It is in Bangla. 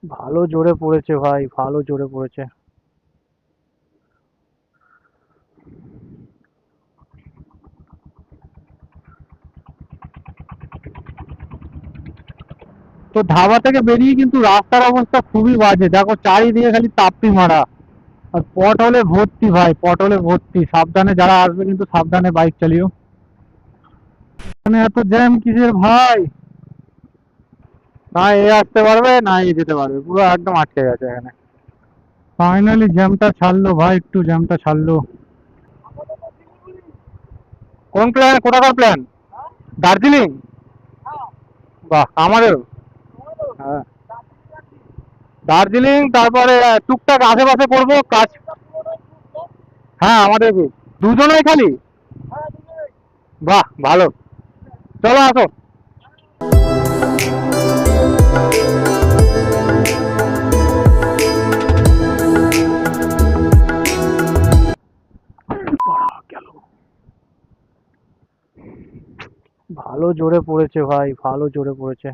ভালো জোরে পড়েছে ভাই, ভালো জোরে পড়েছে। তো ধাবা থেকে বেরিয়ে কিন্তু রাস্তার অবস্থা খুবই বাজে, দেখো চারিদিকে খালি তাপ্পি মারা। আর পটলে ভর্তি ভাই, পটলে ভর্তি, সাবধানে যারা আসবে কিন্তু সাবধানে বাইক চালিও। মানে এত জ্যাম কিসের ভাই? না এ আসতে পারবে না এ যেতে পারবে, পুরো একদম আটকে গেছে এখানে। ফাইনালি জ্যামটা ছাড়লো ভাই, একটু জ্যামটা ছাড়লো। কোন প্ল্যান, কোথাকার প্ল্যান? দার্জিলিং? বাহ, আমাদেরও। হ্যাঁ, দার্জিলিং, তারপরে টুকটাক আশেপাশে করবো কাজ। হ্যাঁ আমাদের group। দুজনেই খালি? বাহ ভালো, চলো আসো। গেল। ভালো জোরে পড়েছে ভাই, ভালো জোরে পড়েছে।